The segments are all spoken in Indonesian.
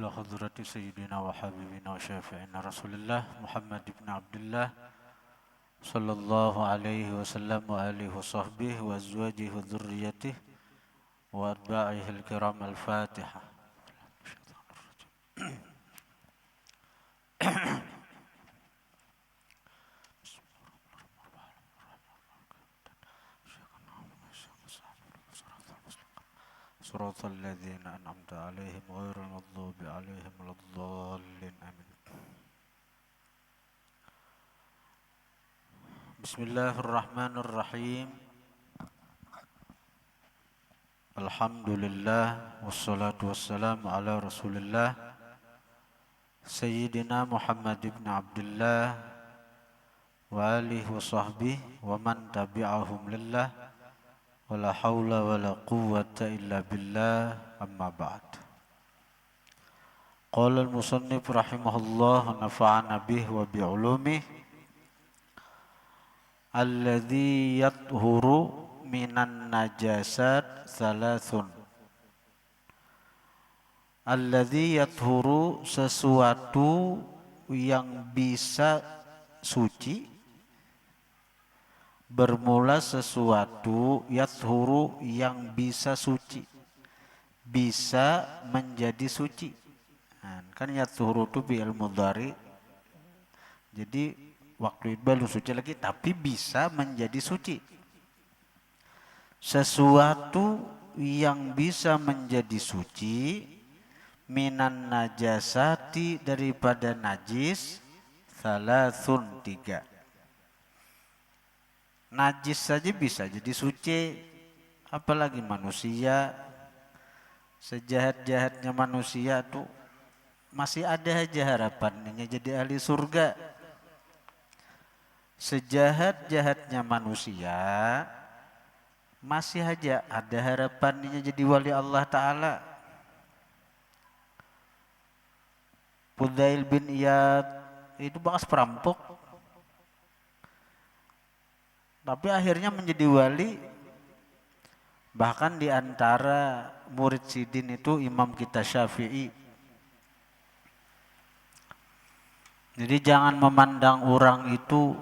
إلى حضرة سيدنا وحبيبنا وشافعنا رسول الله محمد بن عبد الله صلى الله عليه وسلم وآله وصحبه وأزواجه وذريته وأتباعه الكرام. الفاتحة. صراط الذين أنعمت عليهم غير المغضوب عليهم ولا الضالين آمين. بسم الله الرحمن الرحيم. الحمد لله والصلاة والسلام على رسول الله سيدنا محمد بن عبد الله وآله وصحبه ومن تبعهم لله ولا حول ولا قوة إلا بالله. أما بعد. قال المصنف رحمه الله ونفعنا به وبعلومه: الذي يطهر minan najasat thalathun. Alladzi yathuru, sesuatu yang bisa suci. Bermula sesuatu yathuru yang bisa suci, bisa menjadi suci. Nah, kan yathuru itu fi'il mudhari. Jadi waktu itu belum suci lagi tapi bisa menjadi suci. Sesuatu yang bisa menjadi suci minan najasati, daripada najis, thalathun, 3. Najis saja bisa jadi suci, apalagi manusia. Sejahat-jahatnya manusia tuh masih ada aja harapannya jadi ahli surga. Sejahat-jahatnya manusia masih aja ada harapannya jadi wali Allah Ta'ala. Fudail bin Iyad itu bekas perampok, tapi akhirnya menjadi wali. Bahkan di antara murid sidin itu imam kita Syafi'i. Jadi jangan memandang orang itu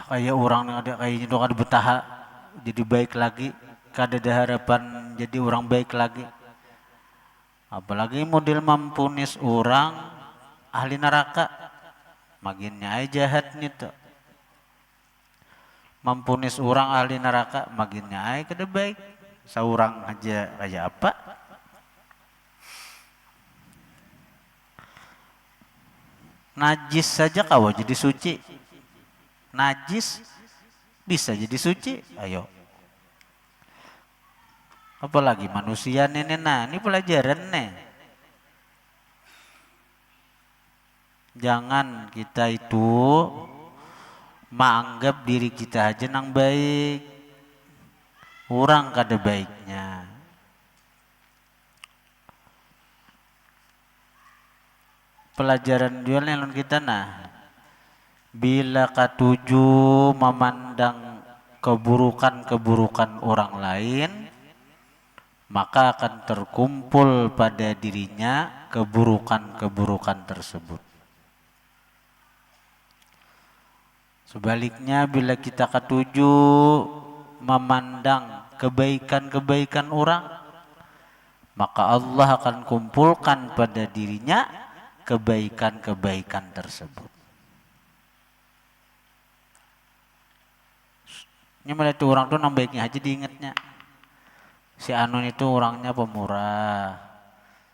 kayak orang ada kayaknya dong ada betah jadi baik lagi, kada ada harapan jadi orang baik lagi. Apalagi model mampunis orang ahli neraka, maginnya aja jahat nih tuh. Mampunis orang ahli neraka, maginnya aja kada baik. Seorang aja kayak apa? Najis saja kau jadi suci. Najis bisa jadi suci, ayo. Apalagi manusia nih, nah ini pelajaran nih. Jangan kita itu menganggap diri kita aja nang baik, orang kada baiknya. Pelajaran jualnya kita nah. Bila katuju memandang keburukan-keburukan orang lain, maka akan terkumpul pada dirinya keburukan-keburukan tersebut. Sebaliknya, bila kita katuju memandang kebaikan-kebaikan orang, maka Allah akan kumpulkan pada dirinya kebaikan-kebaikan tersebut. Ini melihat orang tuh nang baiknya aja diingatnya. Si Anu itu orangnya pemurah.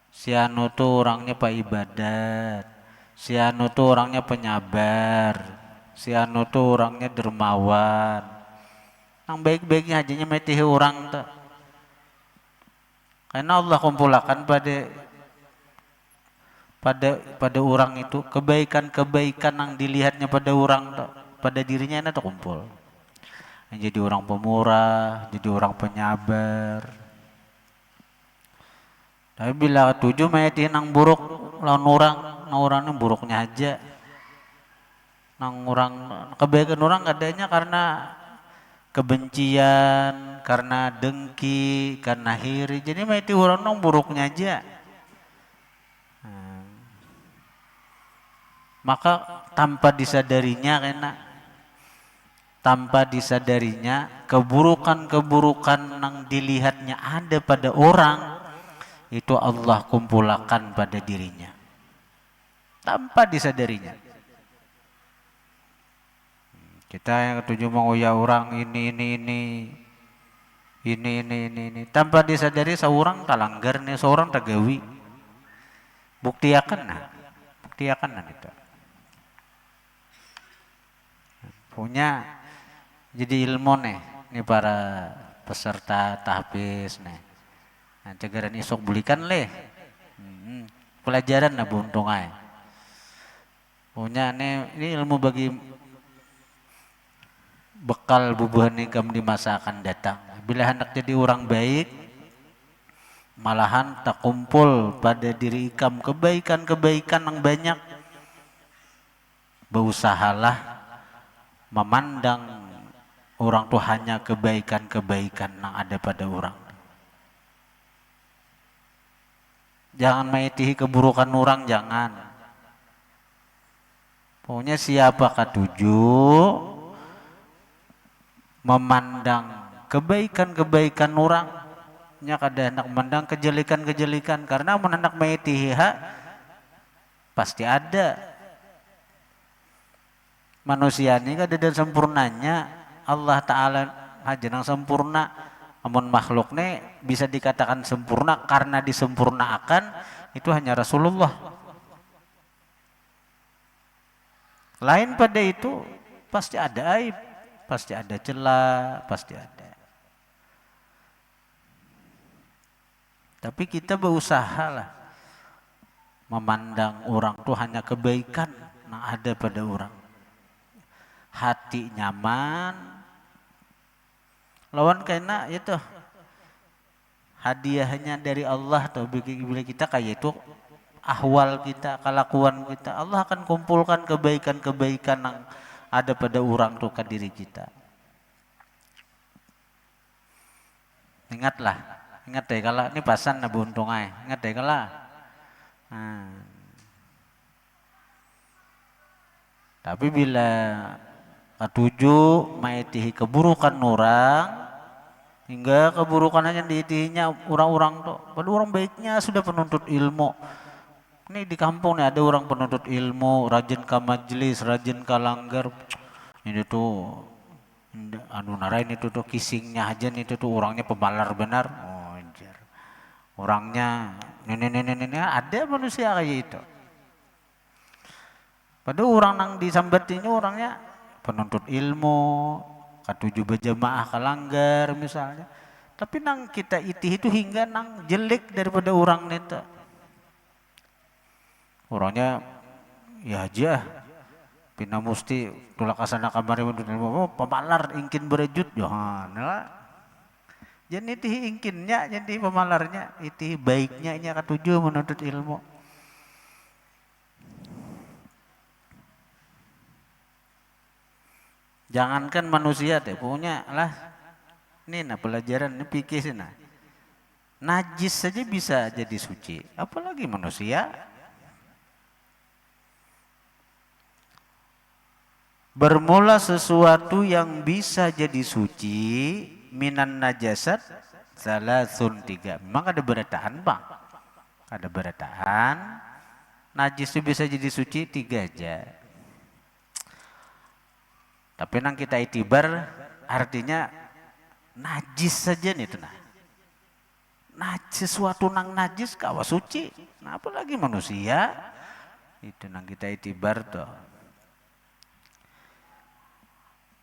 Si Anu tuh orangnya ibadat. Si Anu tuh orangnya penyabar. Si Anu tuh orangnya dermawan. Nang baik-baiknya aja nyemeti orang tuh. Karena Allah kumpulkan pada orang itu kebaikan-kebaikan yang dilihatnya pada orang tuh, pada dirinya itu kumpul. Jadi orang pemurah, jadi orang penyabar. Tapi bila tujuh mayati nang buruk lawan orang, nang orangnya buruknya aja. Nang orang kebaikan orang adanya karena kebencian, karena dengki, karena iri. Jadi mah itu orang nong buruknya aja. Maka tanpa disadarinya keburukan-keburukan yang dilihatnya ada pada orang itu Allah kumpulkan pada dirinya tanpa disadarinya. Kita yang ketujuh menguya orang ini tanpa disadari seorang talanggar nih, seorang tagawi buktiakan itu punya jadi ilmu nih para peserta tahfiz nih. Nah, cegaran isok belikan leh. Pelajaran nah buntung ay. Punya nih ini ilmu bagi bekal bubuhan ikam di masa akan datang. Bila hendak jadi orang baik, malahan tak kumpul pada diri ikam kebaikan-kebaikan yang banyak. Berusahalah memandang orang tuh hanya kebaikan-kebaikan yang ada pada orang. Jangan maitihi keburukan orang, jangan. Pokoknya siapakah tujuh memandang kebaikan-kebaikan orang, nya kada hendak memandang kejelekan-kejelekan, karena menandak maitihi pasti ada. Manusia ini kada ada sempurnanya. Allah Ta'ala aja yang sempurna. Namun makhluk ini bisa dikatakan sempurna karena disempurnakan itu hanya Rasulullah. Lain pada itu pasti ada aib, pasti ada celah, pasti ada. Tapi kita berusaha lah memandang orang itu hanya kebaikan yang ada pada orang. Hati nyaman, lawan karena itu hadiahnya dari Allah atau bila kita kayak itu ahwal kita, kelakuan kita, Allah akan kumpulkan kebaikan-kebaikan yang ada pada orang tuh ke diri kita. Ingat deh kalau ini pasan na buntung ay, ingat deh kalau. Tapi bila ketujuh maitihi keburukan orang, hingga keburukan hanya diitihinya orang-orang tuh. Padahal orang baiknya sudah penuntut ilmu. Ini di kampung nih ada orang penuntut ilmu, rajin ke majelis, rajin ke langgar. Ini tuh narain itu tuh kisingnya aja nih itu tuh orangnya pemalar benar. Oh anjir. Orangnya ini ada manusia kayak itu. Padahal orang yang disambatinya orangnya penuntut ilmu, ketujuh berjamaah ke langgar misalnya. Tapi nang kita itu hingga nang jelek daripada orang itu. Orangnya ya aja pina musti tulak kasana kamari oh, pemalar ingkin berejut johan lah. Jadi itihi ingkinnya jadi pemalarnya itihi baiknya nya ketujuh menuntut ilmu. Jangankan manusia teh punya lah. Ini nah pelajaran ini pikir sih nah. Najis saja bisa jadi suci, apalagi manusia. Bermula sesuatu yang bisa jadi suci minan najasat salasun 3. Memang ada berataan bang. Ada berataan najis itu bisa jadi suci 3 aja. Tapi nang kita itibar artinya najis saja nih tuh nah. Najis sesuatu nang najis kawa suci. Nah apalagi manusia. Itu nang kita itibar tuh.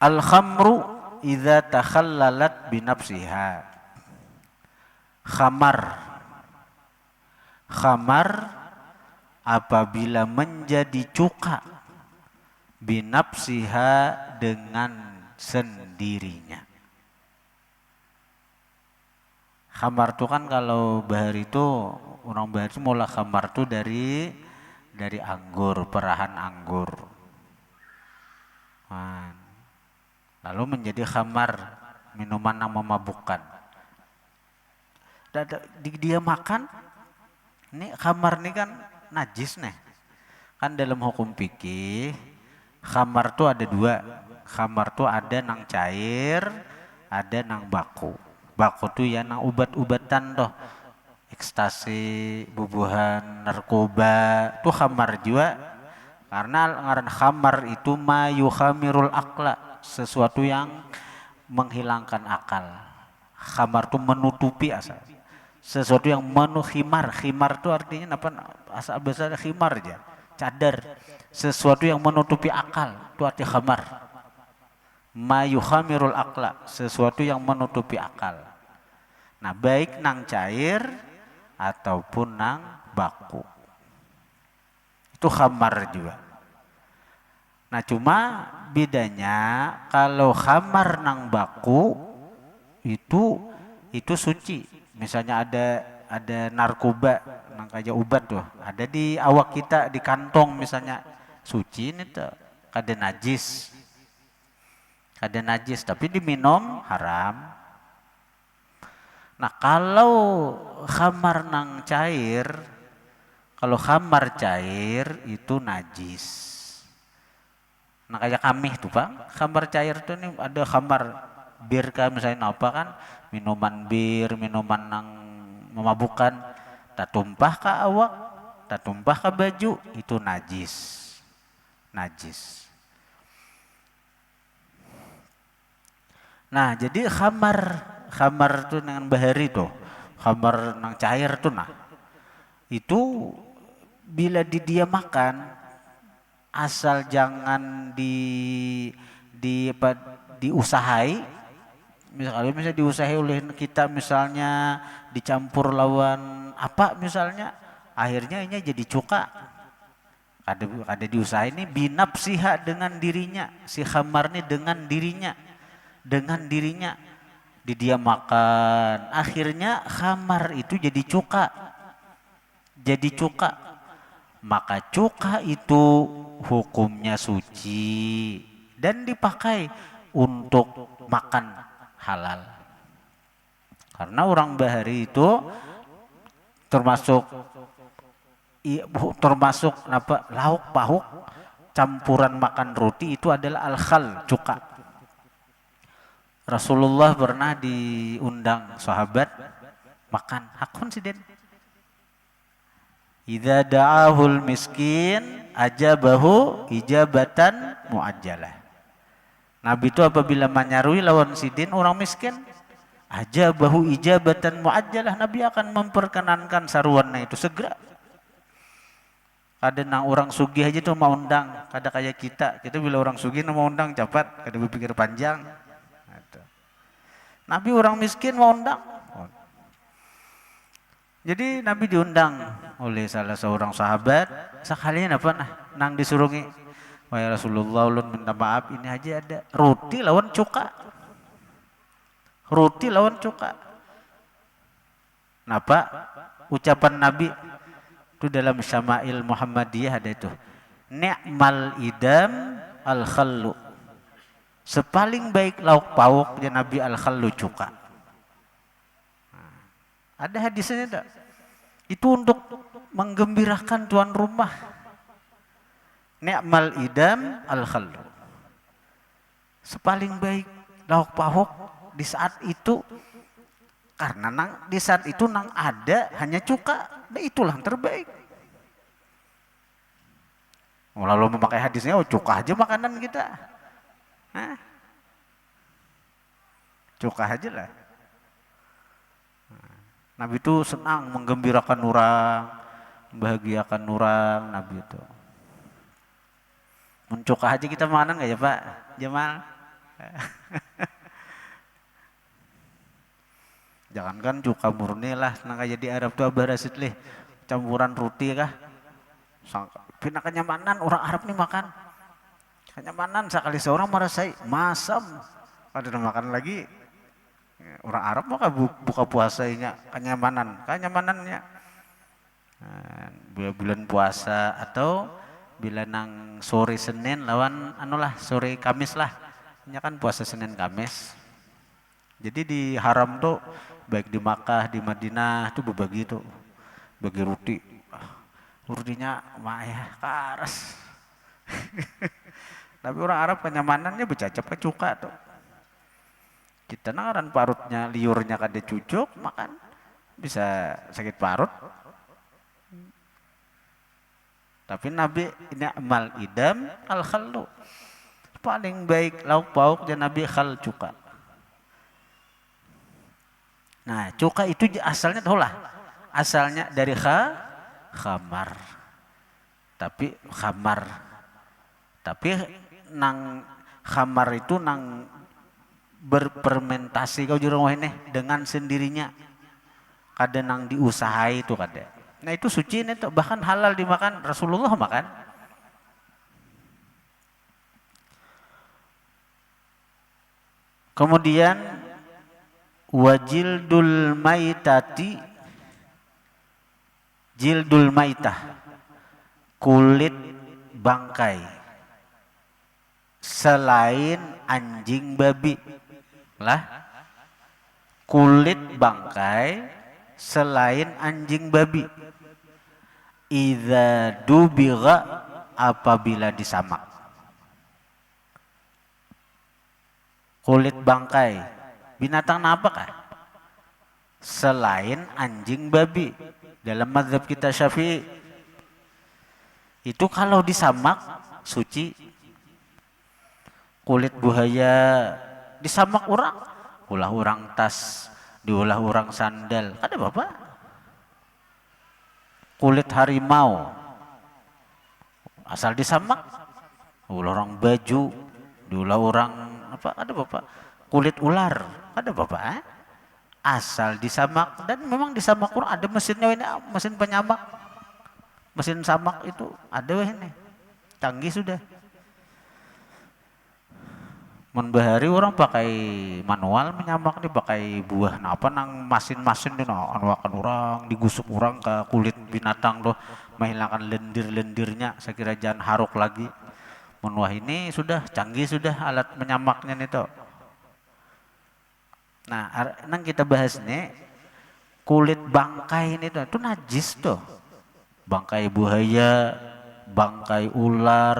Al-khamru idza takhallalat binafsiha. Khamar apabila menjadi cuka binafsiha dengan sendirinya. Khamar itu kan kalau bahar itu orang bahar itu mula khamar itu dari anggur, perahan anggur. Lalu menjadi khamar minuman yang memabukkan. Dia makan, ini khamar ini kan najis nih. Kan dalam hukum fikih, khamar tuh ada dua. Khamar tuh ada nang cair, ada nang baku. Baku tuh ya nang ubat-ubatan toh. Ekstasi, bubuhan, narkoba, tuh khamar juga. Karena ngaran khamar itu mayukhamirul akla, sesuatu yang menghilangkan akal. Khamar tuh menutupi asal. Sesuatu yang khimar. Khimar tuh artinya apa? Asal bahasa khimar aja. Cadar. Sesuatu yang menutupi akal, itu arti khamar. Mayukhamirul akla, sesuatu yang menutupi akal. Nah, baik nang cair ataupun nang baku. Itu khamar juga. Nah, cuma bedanya kalau khamar nang baku itu suci. Misalnya ada narkoba nang kayak ubat tuh, ada di awak kita di kantong misalnya, suci ini tuh kada najis. Kada najis tapi diminum haram. Nah, kalau khamar nang cair, kalau khamar cair itu najis. Nah, kayak kami tuh Pak, khamar cair tuh nih ada khamar bir kan misalnya apa kan, minuman bir, minuman nang memabukkan, tak tumpah ke awak, tak tumpah ke baju, itu najis. Najis. Nah, jadi khamar tuh dengan bahari tuh, khamar nang cair tuh nah. Itu bila dia makan, asal jangan diusahai. Misalnya diusahi oleh kita, misalnya dicampur lawan apa misalnya, akhirnya ini jadi cuka. Ada diusahain ini binafsiha dengan dirinya, si khamar ini dengan dirinya dia makan, akhirnya khamar itu jadi cuka, maka cuka itu hukumnya suci dan dipakai untuk makan halal. Karena orang bahari itu termasuk apa, lauk pauk campuran makan roti itu adalah al-khal, cuka. Rasulullah pernah diundang sahabat makan, hakun siden. Idza da'ahul miskin ajabahu ijabatan muajjalah. Nabi itu apabila menyarui lawan sidin orang miskin, ajabahu ijabatan muajjalah, Nabi akan memperkenankan saruannya itu segera. Ada nang orang sugih aja tuh mau undang, kada kayak kita bila orang sugih mau undang cepat, kada berpikir panjang. Nabi orang miskin mau undang. Jadi Nabi diundang oleh salah seorang sahabat, sekalian apa nang disurungi, wahai Rasulullah, ulun minta maaf, ini aja ada roti lawan cuka. Napa ucapan Nabi itu dalam Syama'il Muhammadiyah ada itu, ni'mal idam al-khallu, sepaling baik lauk pauk ya Nabi al-khallu, cuka. Ada hadisnya tak? Itu untuk menggembirakan tuan rumah. Ni'mal idam al-khallu, sepaling baik lauk pauk di saat itu, karena di saat itu ada hanya cuka, nah itulah yang terbaik. Lalu memakai hadisnya, cuka aja makanan kita. Cuka aja lah. Nabi itu senang menggembirakan orang, membahagiakan orang, Nabi itu. Mencuka aja kita makanan nggak ya Pak Jamal? Jangankan cuka murni lah, kayak di Arab tuh abarasit leh, campuran roti kah? Pina kenyamanan orang Arab nih makan. Kenyamanan sekali seorang merasai masam, ada makan lagi. Orang Arab maka buka puasanya kenyamanannya. Bila bulan puasa atau bila nang sore Senin lawan sore Kamis lah. Ini kan puasa Senin Kamis. Jadi di haram tuh baik di Makkah, di Madinah tuh berbagi tuh, bagi roti. Rutinya mah ya karas. Tapi orang Arab kenyamanannya bercacap ke cuka tuh. Kita nangaran parutnya, liurnya kada cucuk, makan bisa sakit parut. Tapi Nabi ini amal idam al khallu. Paling baik lauk pauk dan Nabi khal cuka. Nah, cuka itu asalnya tahu lah. Asalnya dari khamar. Tapi khamar. Tapi nang khamar itu nang berfermentasi kau jurang ini dengan sendirinya. Kada nang diusahai itu kada. Nah, itu suci ini tuh bahkan halal dimakan, Rasulullah makan. Kemudian wajildul maitati, jildul maitah, kulit bangkai selain anjing babi lah, kulit bangkai selain anjing babi, idza dubigha, apabila disamak. Kulit bangkai binatang apa kah? Selain anjing babi. Dalam mazhab kita Syafi'i itu kalau disamak suci. Kulit buaya disamak orang, ulah orang tas, diulah orang sandal, ada bapak. Kulit harimau asal disamak, ulah orang baju, diulah orang apa, ada bapak. Kulit ular, ada bapak. Asal disamak, dan memang disamak orang ada mesinnya ini, mesin penyamak, mesin samak itu ada ini, canggih sudah. Bahari orang pakai manual menyamak nih, pakai buah apa nang masin-masin nih, anuakan orang digusuk orang ke kulit binatang loh, menghilangkan lendir-lendirnya. Saya kira jangan haruk lagi. Wah ini sudah canggih sudah alat menyamaknya nih toh. Nah, nang kita bahas nih kulit bangkai ini tuh itu najis tuh. Bangkai buaya, bangkai ular,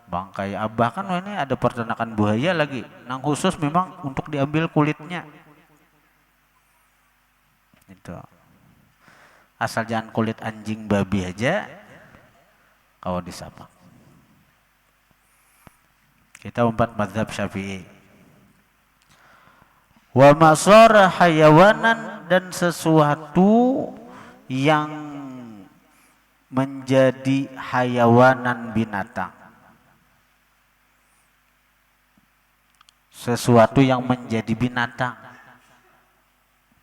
bangkai abah kan ini ada peternakan buaya lagi. Nang khusus memang untuk diambil kulitnya. Itu. Asal jangan kulit anjing babi aja kalau disamak. Kita umpat mazhab Syafi'i. Wa masara hayawanan, dan sesuatu yang menjadi hayawanan binatang. Sesuatu yang menjadi binatang.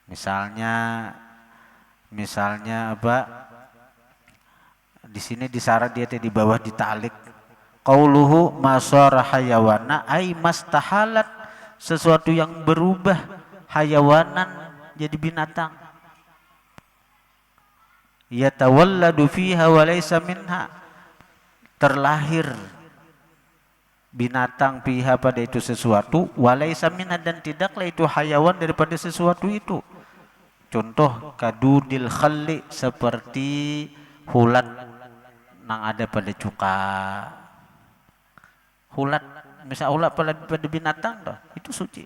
Misalnya apa? Di sini disyarat dia di bawah ditalik. Qauluhu masara hayawana ay mastahalat, sesuatu yang berubah hayawanan jadi binatang. Yatawalladu fiha wa laysa minha, terlahir binatang fiha pada itu sesuatu, wa laysa minha, dan tidaklah itu hayawan daripada sesuatu itu. Contoh kadudil khalli, seperti hulat nang ada pada cuka. Hulat, misal ulat pada binatang toh, itu suci.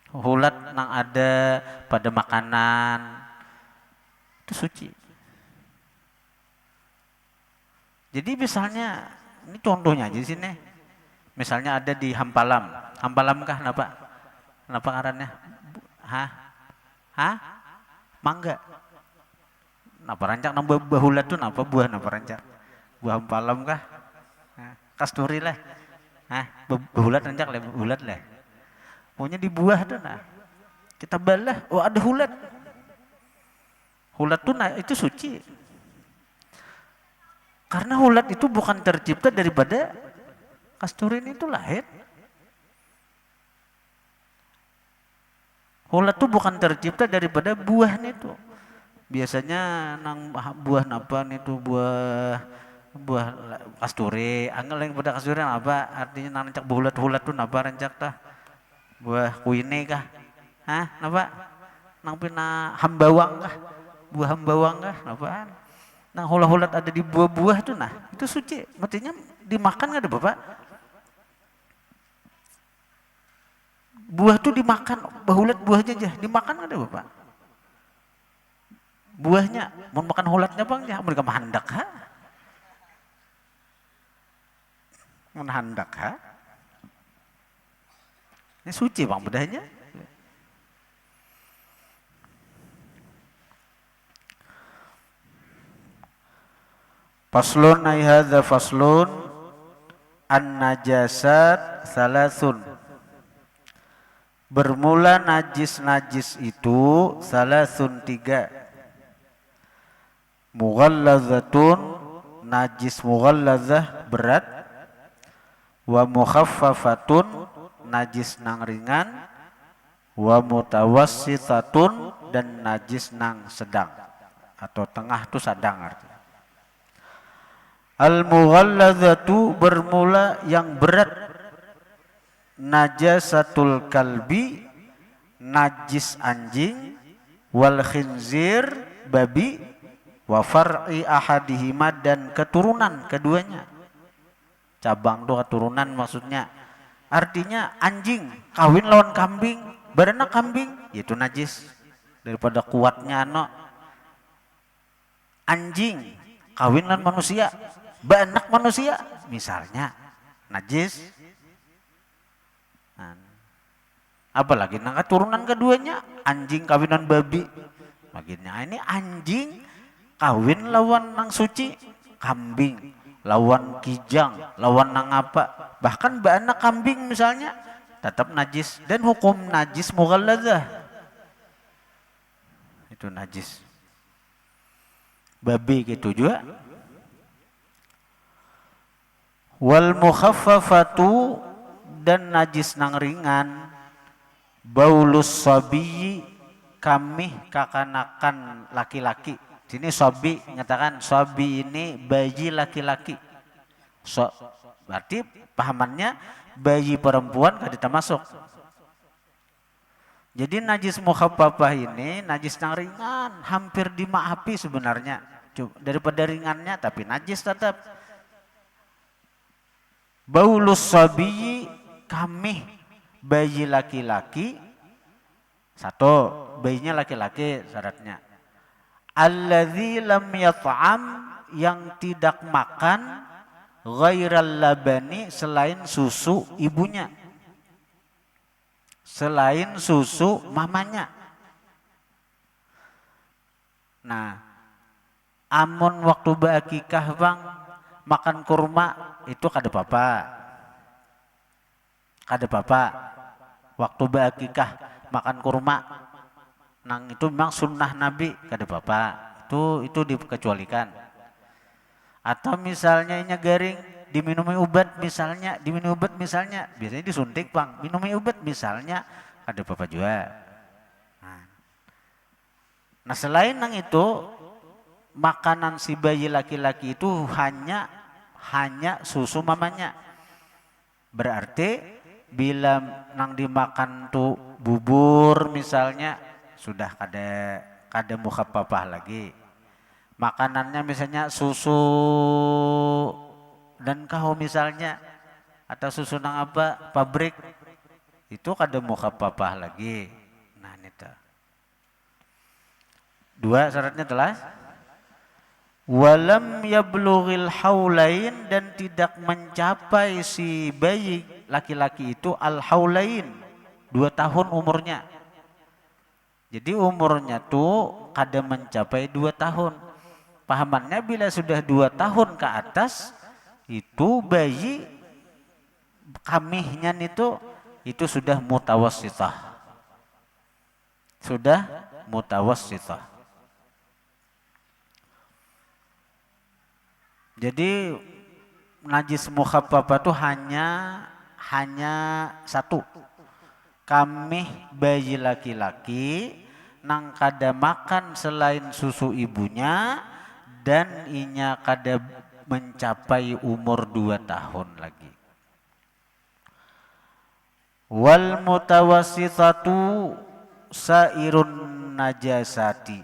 Hulat nang ada pada makanan itu suci. Jadi misalnya ini contohnya aja di sini. Misalnya ada di Hampalam. Hampalam kah napa? Napa ngarannya? Hah? Mangga. Napa rancak nambah hulat tuh napa buah napa rancak? Buah Hampalam kah? Kasturi lah. Behulat rancak lah, behulat lah. Pokoknya di buah tuh nah. Kita balah, oh ada hulat. Hulat tuh nah, itu suci. Karena hulat itu bukan tercipta daripada kasturin itu lahir. Hulat tuh bukan tercipta daripada buahnya itu. Biasanya nang buah napa itu buah kasturi, angel yang pada kasturi apa artinya nang rancak bulat-hulat tuh napa rancak tah Buah kuine kah? Hah, napa? Nang pina hambawang kah? Buah hambawang kah? Napaan? Nang hulat-hulat ada di buah-buah tuh nah, itu suci. Maksudnya dimakan nggak ada Bapak? Buah tuh dimakan, bahulat buahnya aja, dimakan nggak ada Bapak? Buahnya, mau makan hulatnya bang ya, mereka mahandak ha? Menghandak ha? Ini suci bang bedahnya. Faslun ay hadza faslun an-najasat salasun. Bermula najis-najis itu salasun 3. Mughalladzatun, najis mughalladzah berat. Wa mukhaffafatun, najis nang ringan. Wa mutawassitatun, dan najis nang sedang atau tengah itu sedang artinya. Al-mughalladzatu bermula yang berat. Najasatul kalbi, najis anjing. Wal khinzir, babi. Wa far'i ahadihima, dan keturunan keduanya. Cabang itu keturunan maksudnya. Artinya anjing kawin lawan kambing, beranak kambing, itu najis. Daripada kuatnya anjing kawin lawan manusia, beranak manusia, misalnya najis. Nah, apalagi nang keturunan keduanya, anjing kawinan babi. Baginya ini anjing kawin lawan nang suci, kambing lawan kijang, lawan nang apa, bahkan beranak kambing misalnya, tetap najis dan hukum najis mughalladzah. Itu najis. Babi gitu juga. Wal mukhaffafatu, dan najis nang ringan. Baulus sabiyi, kamih kakanakan laki-laki. Sini sobi nyatakan sobi ini bayi laki-laki. So, berarti pahamannya bayi perempuan gak termasuk. Jadi najis mukhaffafah ini najis yang ringan, hampir dimaafi sebenarnya. Daripada ringannya tapi najis tetap. Baulus sabiyi, kamih bayi laki-laki. Satu, bayinya laki-laki syaratnya. Alladzi lam yat'am, yang tidak makan, ghairal labani, selain susu ibunya, selain susu mamanya. Nah, amun waktu beakikah bang makan kurma itu kada apa-apa, kada apa-apa. Waktu beakikah makan kurma, nang itu memang sunnah Nabi, kada apa-apa. Itu dikecualikan. Atau misalnya ini garing diminumi obat misalnya, biasanya disuntik bang, minumi obat misalnya, kada apa-apa juga. Nah selain nang itu, makanan si bayi laki-laki itu hanya susu mamanya. Berarti bila nang dimakan tuh bubur misalnya, sudah kada mukhaffafah lagi. Makanannya misalnya susu dan kau misalnya, atau susu nang apa pabrik, itu kada mukhaffafah lagi. Nah ini tuh. Dua syaratnya telah. Walam yablughil haulain, dan tidak mencapai si bayi laki-laki itu al haulain, 2 tahun umurnya. Jadi umurnya tuh kada mencapai 2 tahun. Pahamannya bila sudah 2 tahun ke atas, itu bayi kamihnya itu sudah mutawassithah. Sudah mutawassithah. Jadi najis mukhaffafah itu hanya satu. Kamih bayi laki-laki nang kada makan selain susu ibunya, dan inya kada mencapai umur 2 tahun lagi. Wal mutawassitatu sairun najasati.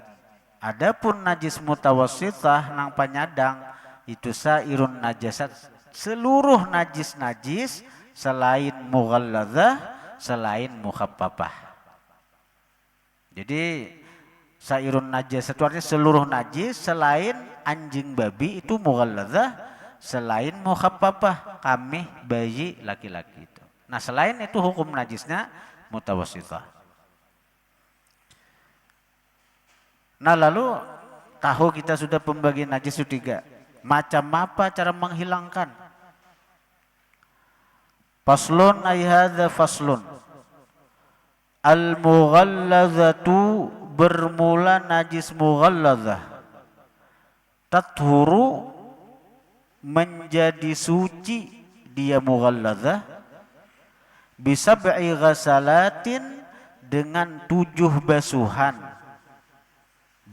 Adapun najis mutawassithah nang panyadang itu sairun najasat, seluruh najis-najis selain mughalladzah, selain mukhaffafah. Jadi sairun najasat itu artinya seluruh najis selain anjing babi itu mughalladzah, selain mukhaffafah kambing bayi laki-laki itu. Nah, selain itu hukum najisnya mutawassithah. Nah, lalu tahu kita sudah pembagian najis itu 3. Macam apa cara menghilangkan? Faslun ay hadza faslun. Al-mughalladzatu bermula najis mughalladzah. Tathuru menjadi suci dia mughalladzah bisab'i ghasalatin dengan 7 basuhan.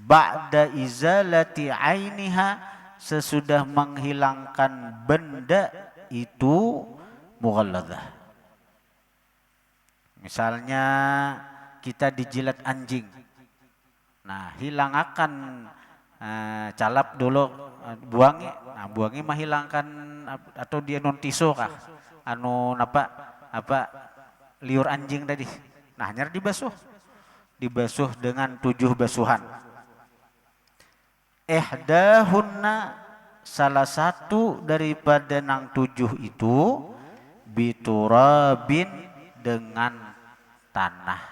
Ba'da izalati ainiha sesudah menghilangkan benda itu mughalladzah. Misalnya kita dijilat anjing. Nah, hilangakan calap dulu buangi. Nah, buangi menghilangkan atau dia non tiso kah? Anu apa liur anjing tadi. Nah, hanya dibasuh. Dibasuh dengan 7 basuhan. Ihdahunna salah satu daripada nang 7 itu biturabin dengan tanah.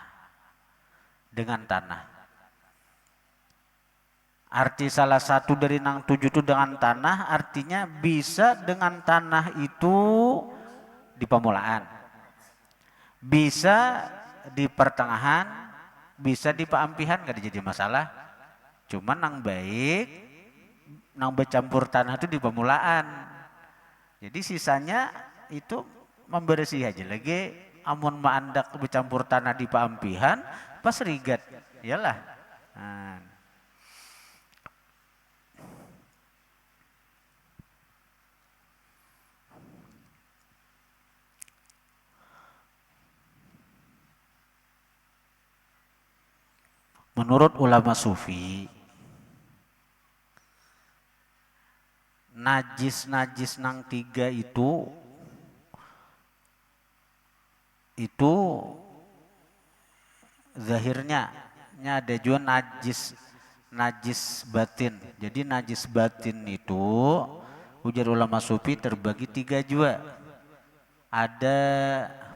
Dengan tanah. Arti salah satu dari nang 7 itu dengan tanah artinya bisa dengan tanah itu di permulaan. Bisa di pertengahan, bisa di peampihan, gak jadi masalah. Cuman nang baik, nang bercampur tanah itu di permulaan. Jadi sisanya itu membersih aja lagi. Amun maandak bercampur tanah di peampihan, pas rigat, iyalah. Nah. Menurut ulama sufi, najis-najis nang 3 itu zahirnya ada juga najis batin. Jadi najis batin itu ujar ulama sufi terbagi 3 juga. Ada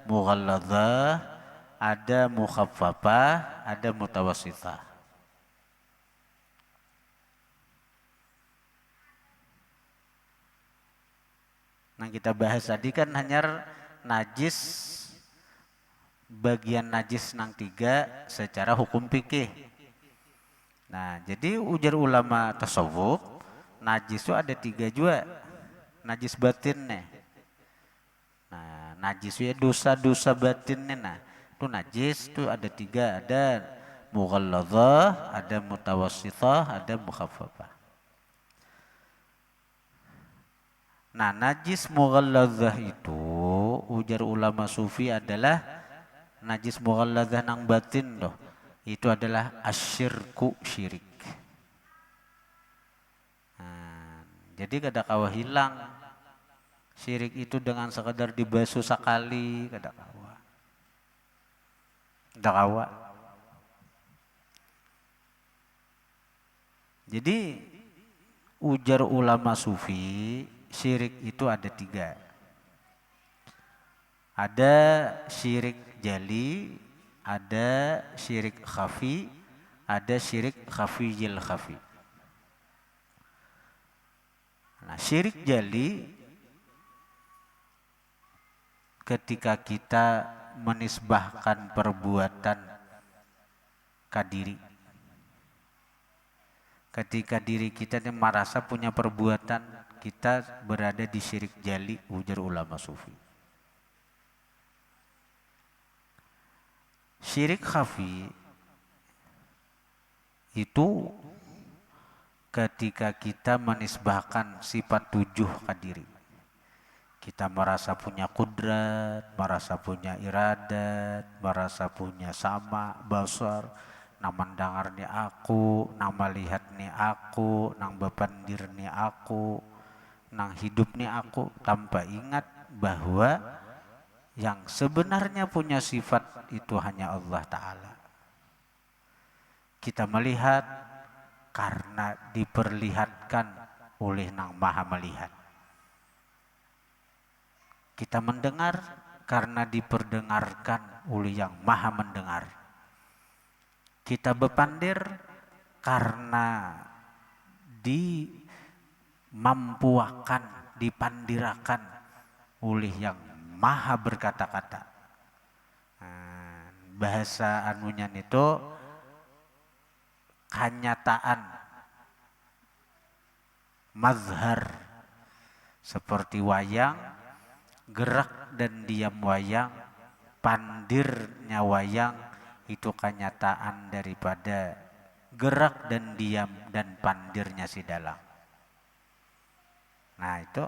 mughalladzah, ada mukhaffafah, ada mutawassithah. Nah, kita bahas tadi kan hanya najis, bagian najis nang 3 secara hukum fikih. Nah, jadi ujar ulama tasawuf, najis itu ada 3 juga. Najis batinnya. Nah, najis itu dosa-dosa batinnya. Nah, itu najis itu ada 3, ada mughalladzah, ada mutawassithah, ada mukhaffafah. Nah, najis mughalladzah itu ujar ulama sufi adalah najis mughalladzah nang batin doh. Itu adalah asyirku, syirik. Nah, jadi kada kawa hilang syirik itu dengan sekadar dibasuh sekali, kada kawa. Kada kawa. Jadi ujar ulama sufi syirik itu ada 3. Ada syirik jali, ada syirik khafi, ada syirik khafiyil khafi. Nah, syirik jali ketika kita menisbahkan perbuatan ke diri. Ketika diri kita merasa punya perbuatan, kita berada di syirik jali ujar ulama sufi. Syirik khafi itu ketika kita menisbahkan sifat 7 ke diri. Kita merasa punya kudrat, merasa punya iradat, merasa punya sama, basar, nang mendengar ni aku, nang melihat ni aku, nang bepandir ni aku, nang hidup ni aku, tanpa ingat bahwa yang sebenarnya punya sifat itu hanya Allah Ta'ala. Kita melihat karena diperlihatkan oleh Nang Maha Melihat. Kita mendengar karena diperdengarkan oleh Yang Maha Mendengar. Kita bepandir karena dimampuakan, dipandirakan oleh Yang Maha Berkata-kata. Bahasa anunya itu kenyataan mazhar seperti wayang, gerak dan diam wayang, pandirnya wayang itu kenyataan daripada gerak dan diam dan pandirnya si dalang. Nah itu,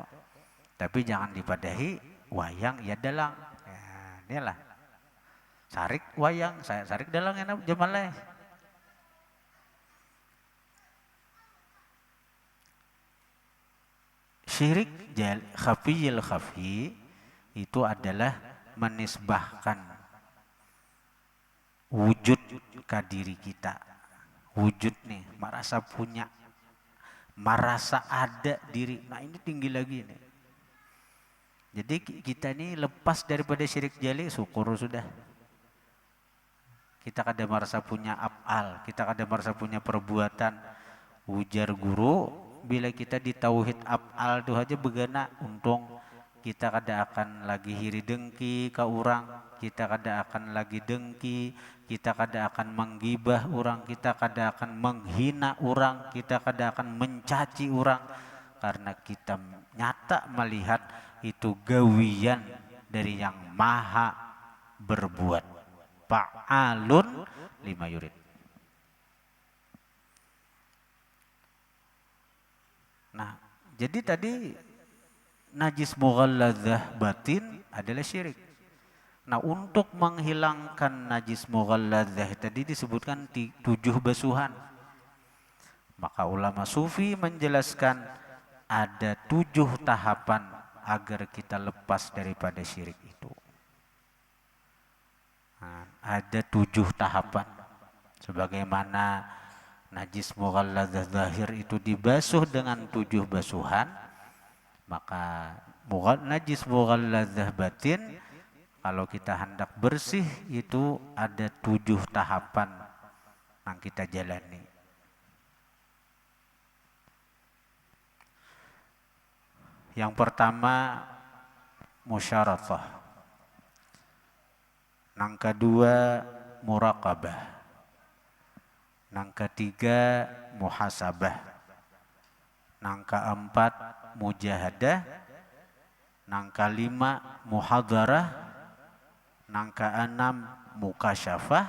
tapi jangan dipadahi wayang ya dalang. Ya, inilah sarik wayang, saya sarik dalang enak jamaleh. Syirik khafiyil khafi itu adalah menisbahkan wujud ke diri kita. Wujud nih, merasa punya, merasa ada diri. Nah ini tinggi lagi nih. Jadi kita ini lepas daripada syirik jali, syukur sudah. Kita kada merasa punya af'al, kita kada merasa punya perbuatan. Ujar guru, bila kita di tauhid af'al itu aja begana, untung kita kada akan lagi hiri dengki ke orang, kita kada akan lagi dengki, kita kada akan menggibah orang, kita kada akan menghina orang, kita kada akan mencaci orang, karena kita nyata melihat itu gawian dari Yang Maha Berbuat. Fa'alun lima yurid. Nah, jadi tadi najis mughalladzah batin adalah syirik. Nah, untuk menghilangkan najis mughalladzah tadi disebutkan 7 basuhan. Maka ulama sufi menjelaskan ada 7 tahapan agar kita lepas daripada syirik itu. Nah, ada 7 tahapan. Sebagaimana najis mughalladzah zahir itu dibasuh dengan 7 basuhan, maka najis mughalladzah batin kalau kita hendak bersih itu ada 7 tahapan yang kita jalani. Yang pertama musyaratah. Yang kedua muraqabah. Yang ketiga muhasabah. Yang keempat mujahadah. Yang kelima muhadarah. Yang keenam mukasyafah.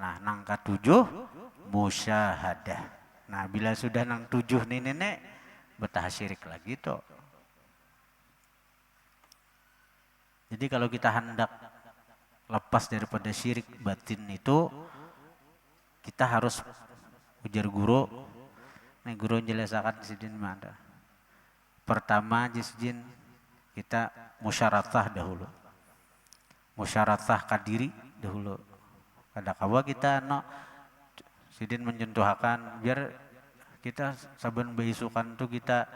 Nah, yang ketujuh musyahadah. Nah, bila sudah yang 7 nih nenek betah syirik lagi toh. Jadi kalau kita hendak lepas daripada syirik batin itu, kita harus ujar guru. Nih guru menjelaskan sidin mana. Pertama jisjin kita musyaratah dahulu. Musyaratah kadiri dahulu. Kada kawa kita sidin mencontohkan biar kita saban beisukan tuh kita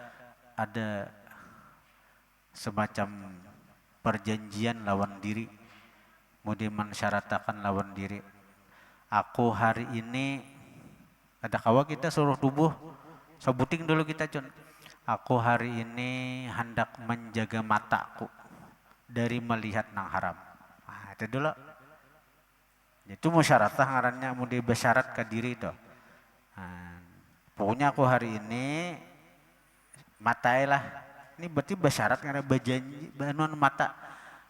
ada semacam perjanjian lawan diri. Mudi mensyaratakan lawan diri. Aku hari ini ada kawa kita suruh tubuh sebuting dulu kita Cun. Aku hari ini hendak menjaga mataku dari melihat nang haram. Nah, itu dulu. Itu musyaratah ngarannya mudi bersyarat ke diri itu. Nah, pokoknya aku hari ini matai lah. Ini berarti bersyarat karena berjanji banuan mata.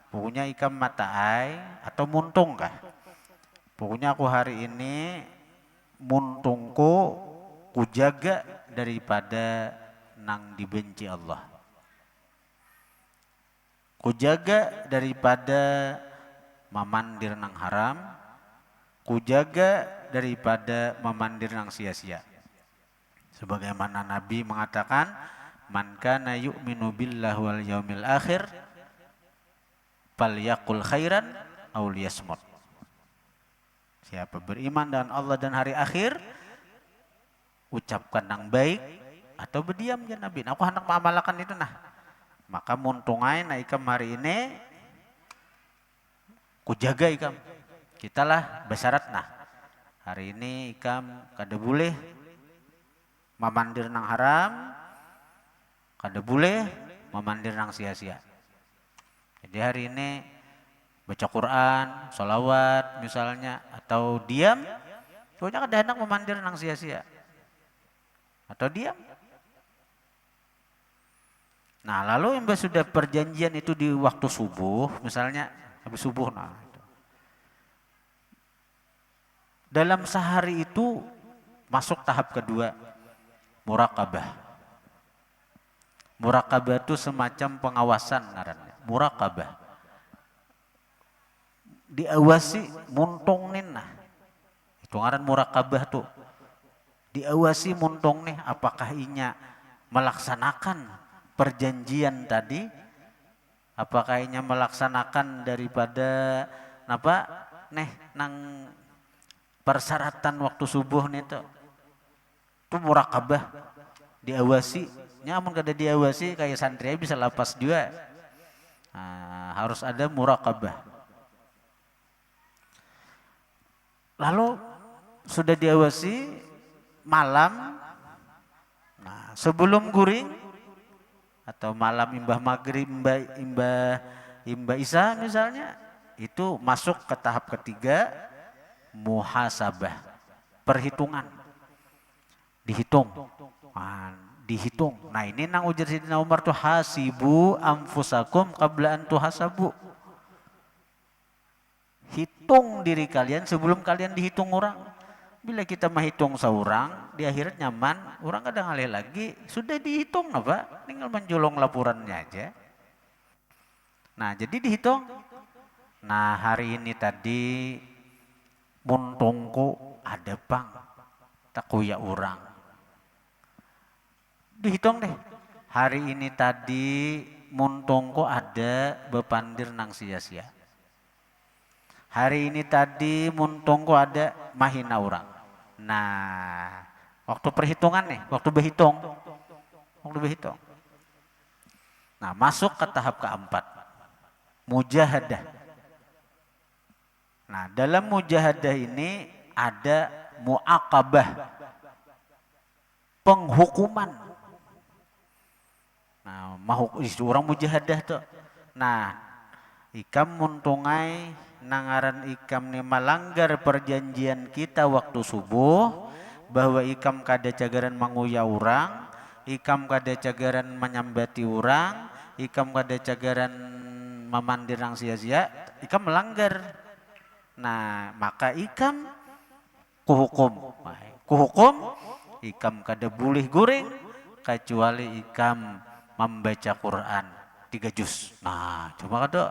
Pokoknya ikam mata ai atau muntung kah? Pokoknya aku hari ini muntungku kujaga daripada nang dibenci Allah. Kujaga daripada memandir nang haram, kujaga daripada memandir nang sia-sia. Sebagaimana Nabi mengatakan, man kana yu'minu billahi wal yaumil akhir falyaqul khairan aw liyasmut. Siapa beriman dengan Allah dan hari akhir, ucapkan yang baik atau berdiam ya Nabi. Aku hendak mengamalkan itu nah. Maka muntungai na ikam hari ini kujaga ikam. Kita lah bersyarat nah. Hari ini ikam kada boleh memandir nang haram, kada boleh memandir nang sia-sia. Jadi hari ini baca Quran, sholawat misalnya, atau diam, pokoknya kada hendak memandir nang sia-sia. Atau diam. Nah lalu yang sudah perjanjian itu di waktu subuh, misalnya habis subuh, nah dalam sehari itu masuk tahap kedua, muraqabah. Muraqabah itu semacam pengawasan ngarannya. Muraqabah. Diawasi muntungnin nah. Itu ngaran muraqabah tuh. Diawasi muntong nih apakah inya melaksanakan perjanjian tadi, apakah inya melaksanakan daripada napa neh nang persyaratan waktu subuh nih tuh. Itu muraqabah, diawasi. Nyamun kada diawasi kayak santri bisa lapas juga. Nah, harus ada muraqabah. Lalu sudah diawasi malam, nah sebelum guring atau malam imbah maghrib, imbah isya misalnya, itu masuk ke tahap ketiga, muhasabah, perhitungan, dihitung, dihitung. Nah ini nang ujar Sayyidina Umar tuh, hasibu anfusakum qabla an tuhasabu. Hitung diri kalian sebelum kalian dihitung orang. Bila kita menghitung seorang, di akhirat nyaman, orang kadang ngalih lagi, sudah dihitung apa? Tinggal menjolong laporannya aja. Nah jadi dihitung. Nah hari ini tadi muntungku ada bang, takuya orang. Dihitung deh. Hari ini tadi muntungku ada bepandir nang sia-sia. Hari ini tadi muntungku ada mahina orang. Nah, waktu perhitungan nih, waktu berhitung. Nah, masuk ke tahap keempat, mujahadah. Nah, dalam mujahadah ini ada muaqabah, penghukuman. Nah, orang mujahadah tuh. Nah, ikam muntungai nangaran ikam nih melanggar perjanjian kita waktu subuh, bahwa ikam kada cagaran manguya orang, ikam kada cagaran menyambati orang, ikam kada cagaran memandir nang sia-sia, ikam melanggar. Nah maka ikam kuhukum, ikam kada boleh guring kecuali ikam membaca Quran 3 juz. Nah coba kada.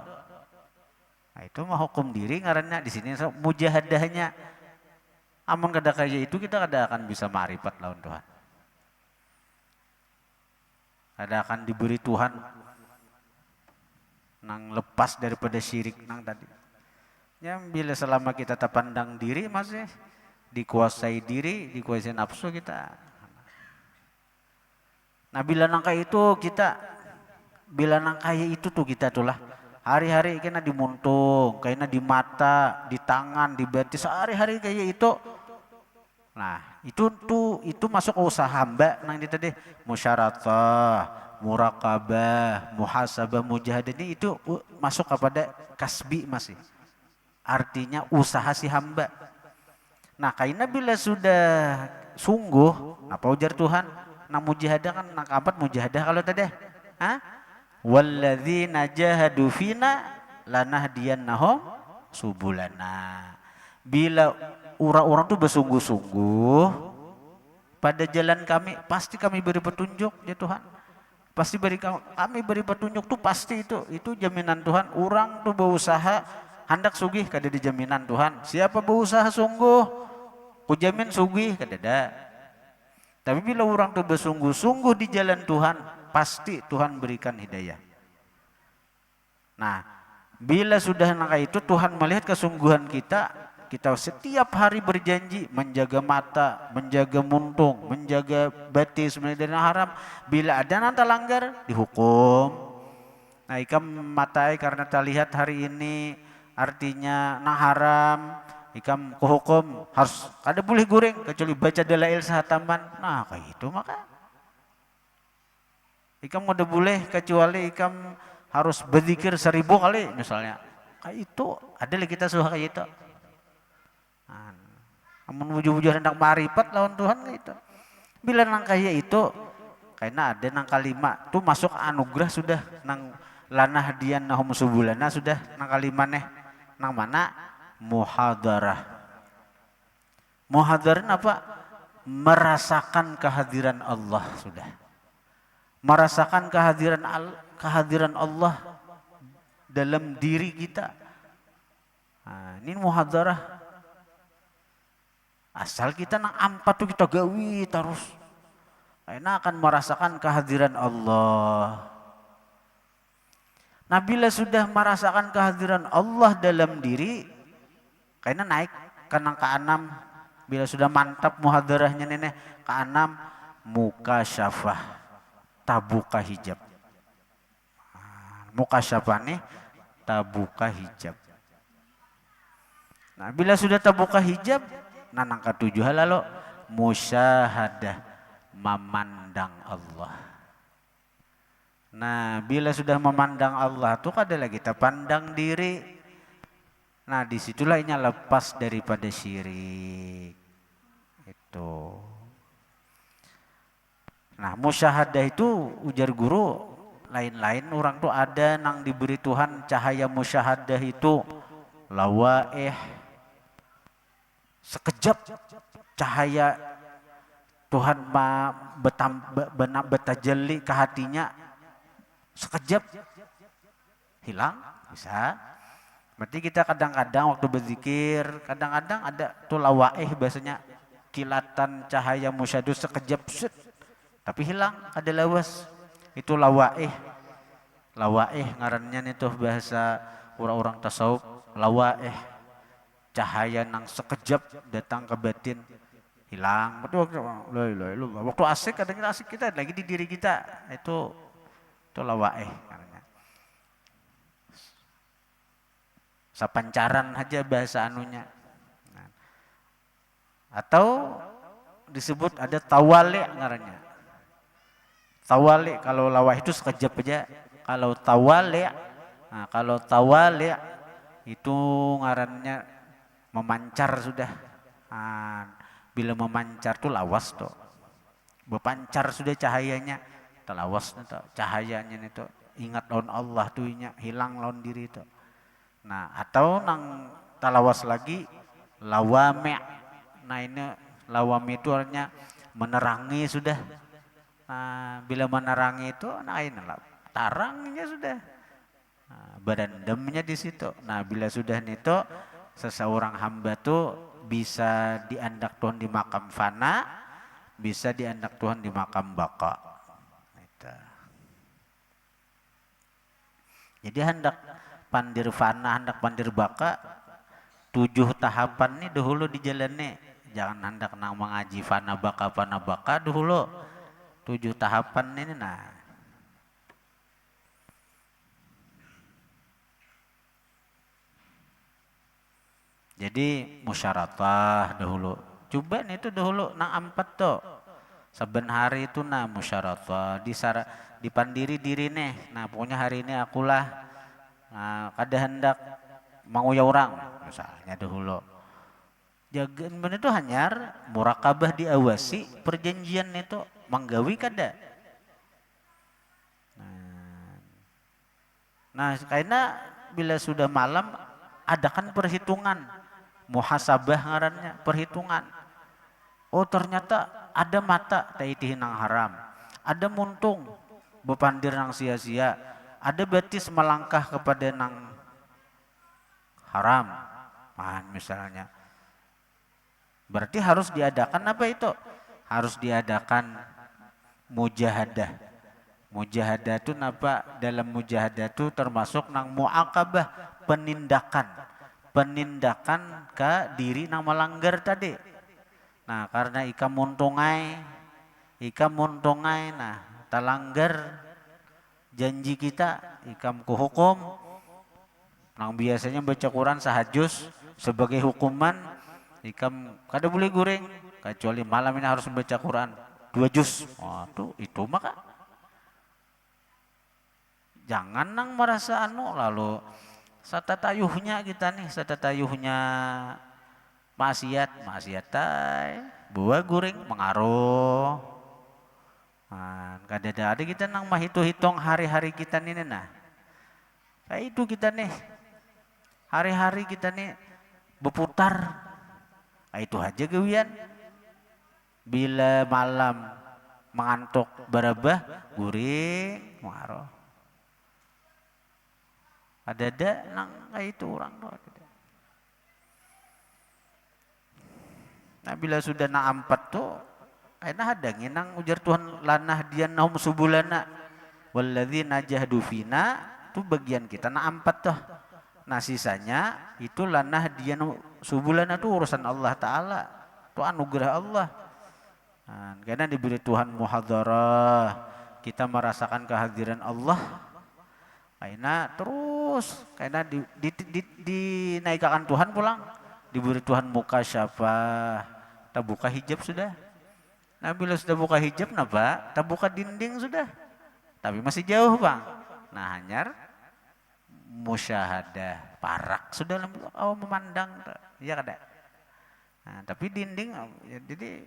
Nah, itu mah hukum diri ngarannya di sini mujahadahnya. Amun kada kaya itu kita kada akan bisa ma'rifat lawan Tuhan. Kada akan diberi Tuhan nang lepas daripada syirik nang tadi. Ya bila selama kita terpandang diri masih dikuasai diri, dikuasai nafsu kita. Nah bila nang kaya itu kita, bila nang kaya itu tuh kita tuh lah. Hari-hari kena dimuntung, kena di mata, di tangan, di batis, hari-hari kayak itu. Nah, itu masuk usaha hamba nang itu tadi musyaratah, muraqabah, muhasabah, mujahadah ini itu masuk kepada kasbi masih. Artinya usaha si hamba. Nah, karena bila sudah sungguh, apa ujar Tuhan? Nang mujahadah kan nang apa mujahadah kalau tadi? Hah? Walladzina jahadu fina lanahdiyannahum subulana. Bila orang-orang tuh bersungguh-sungguh pada jalan kami, pasti kami beri petunjuk ya Tuhan. Pasti kami beri petunjuk tuh pasti itu jaminan Tuhan. Orang tuh berusaha hendak sugih kada di jaminan Tuhan. Siapa berusaha sungguh, ku jamin sugih kada. Tapi bila orang tuh bersungguh-sungguh di jalan Tuhan, pasti Tuhan berikan hidayah. Nah, bila sudah nangka itu Tuhan melihat kesungguhan kita, kita setiap hari berjanji menjaga mata, menjaga muntung, menjaga batis dari haram. Bila ada nanti langgar, dihukum. Nah, ikam matai karena tak lihat hari ini artinya nah haram, ikam kuhukum harus kada boleh goreng kecuali baca dalail sahataman. Nah, kayak itu maka ikam kada boleh kecuali ikam harus berzikir 1000 kali misalnya. Kayak itu ada lagi kita suka kayak itu. Amun wujud-wujud hendak marifat lawan Tuhan kayak itu. Bila nang kaya itu karena ada nang kalima tuh masuk anugerah sudah nang lana hadian nahum subulana sudah nang kalima neh nang mana muhadarah. Muhadarah apa? Merasakan kehadiran Allah sudah. Merasakan kehadiran Allah dalam diri kita. Nah, ini muhadarah. Asal kita nang ampat tuh kita gawi terus. Enak akan merasakan kehadiran Allah. Nah bila sudah merasakan kehadiran Allah dalam diri, kayaknya naik ke nang ke-6. Bila sudah mantap muhadarahnya nenek ke-6 muka syafah, tabuka hijab. Muka syafah nih tabuka hijab. Nah bila sudah tabuka hijab, nah nang ke-7 lalu musyahadah, memandang Allah. Nah bila sudah memandang Allah tuh adalah kita pandang diri. Nah disitulah ini lepas daripada syirik itu. Nah musyahadah itu ujar guru lain-lain orang tuh ada nang diberi Tuhan cahaya musyahadah itu lawaih sekejap cahaya Tuhan betajalli ke hatinya sekejap hilang bisa. Berarti kita kadang-kadang waktu berzikir kadang-kadang ada tuh lawaih bahasanya kilatan cahaya musyahadu sekejap set, tapi hilang ada lawas itu lawaih. Lawaih ngarannya itu bahasa orang-orang tasawuf lawaih. Cahaya nang sekejap datang ke batin hilang. Waktu asik kadang asik kita lagi di diri kita itu lawaih. Sapancaran aja bahasa anunya. Atau disebut ada tawali ngarannya. Tawali kalau lawah itu sekejap aja. Kalau tawali, nah kalau tawali itu ngarannya memancar sudah. Nah, bila memancar tuh lawas tuh. Berpancar sudah cahayanya. Lawas tuh cahayanya itu. Ingat lawan Allah tuh hilang lawan diri itu. Nah, atau nang talawas lagi lawame. Nah, ini lawame itu artinya menerangi sudah. Nah, bila menerangi itu nah ini lah tarangnya sudah. Nah, berendamnya di situ. Nah, bila sudah itu seseorang hamba tuh bisa diandak Tuhan di makam fana, bisa diandak Tuhan di makam baka. Gitu. Jadi hendak pandir fana, hendak pandir baka 7 tahapan nih dahulu dijalani. Jangan hendak nang mengaji fana baka dahulu. 7 tahapan ini nah. Jadi musyaratah dahulu. Coba nih itu dahulu nang 4 tuh. Saben hari itu nah musyaratah dipandiri diri nih. Nah pokoknya hari ini akulah nah, kada hendak menguya orang misalnya dahulu. Jagaan bener itu hanyar murakabah diawasi perjanjian itu menggawi kada. Nah karena bila sudah malam adakan perhitungan muhasabah ngarannya perhitungan. Oh ternyata ada mata taitihin nang haram, ada muntung bepandir nang sia-sia, ada betis melangkah kepada nang haram, misalnya. Berarti harus diadakan apa itu? Harus diadakan mujahadah. Mujahadah itu napa? Dalam mujahadah itu termasuk nang muakabah, penindakan. Penindakan ke diri nang melanggar tadi. Nah, karena ika muntungai, nah, talanggar janji kita, ikam ku hukum, nang biasanya baca Quran sahajus sebagai hukuman, ikam kada boleh goreng, kecuali malam ini harus membaca Quran 2 juz. Waduh, itu maka jangan nang merasa lalu satatayuhnya kita nih, satatayuhnya maksiat tay, buah goreng mengaruh. Kada ada kita nang hitung hari-hari kita nih nah. Kayak itu kita nih. Hari-hari kita nih berputar. Itu aja gawian. Bila malam mengantuk berabah, guring, mengaruh. Ada nang kayak itu orang tuh. Nah bila sudah na 4 tuh, enak ada nginang ujar Tuhan lanah dian nahum subulana walladzina jahadu fina, itu bagian kita na 4 tuh. Nah sisanya itu lanah dian subulana itu urusan Allah Ta'ala, itu anugerah Allah. Nah, karena diberi Tuhan muhadharah, kita merasakan kehadiran Allah. Karena terus karena dinaikkan Tuhan pulang, diberi Tuhan muka syafah, kita buka hijab sudah. Nah bila sudah buka hijab, napa? Kita buka dinding sudah. Tapi masih jauh bang. Nah hanyar musyahadah parak sudah memandang, ya kada. Nah, tapi dinding, ya, jadi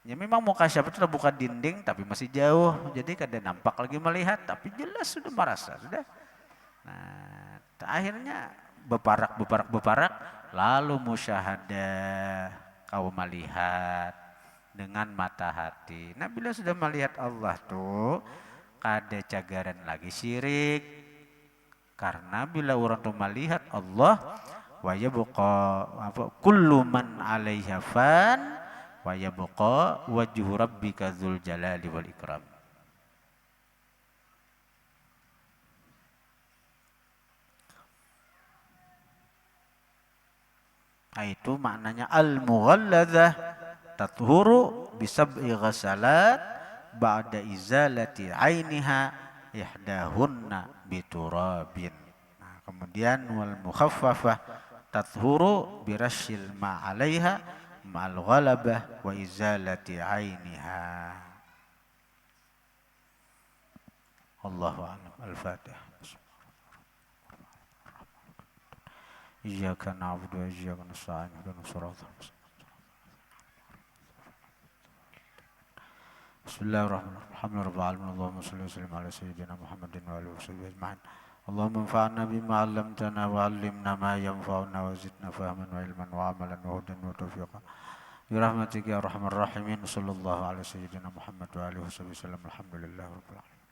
ya memang muka syafah sudah buka dinding, tapi masih jauh. Jadi kada nampak lagi melihat, tapi jelas sudah merasa sudah. Nah akhirnya beparak, lalu musyahadah kau melihat dengan mata hati. Nah bila sudah melihat Allah tuh kada cagaran lagi syirik, karena bila orang tuh melihat Allah, wa yabqa kullu man 'alaiha fan wa yabqa wajhu rabbika dzul jalali wal ikram. Nah, itu maknanya al-mughalladzah tathuru bisab'i ghasalat ba'da izalati ainiha ihdahunna biturabin. Nah, kemudian wal mukhaffafah tathuru birasyil ma 'alaiha ma'al ghalabah wa izalati ainiha. Allahu a'lam. Al-Fatihah. Iyyaka na'budu wa iyyaka nasta'in ihdinas siratal mustaqim. Bismillahirrahmanirrahim. Allahumma shalli wa sallim ala sayyidina Muhammadin wa alihi washabbihi ajma'in. Allahumma anfa'na bima 'allamtana wa 'allimna ma yanfa'una wa zidna fahman wa ilman wa 'amalan wa hudan wa tawfiqan. Bi rahmatika ya arhamar rahimin. Sallallahu ala sayyidina Muhammad wa alihi washabbihi wasallam. Alhamdulillahirabbil alamin.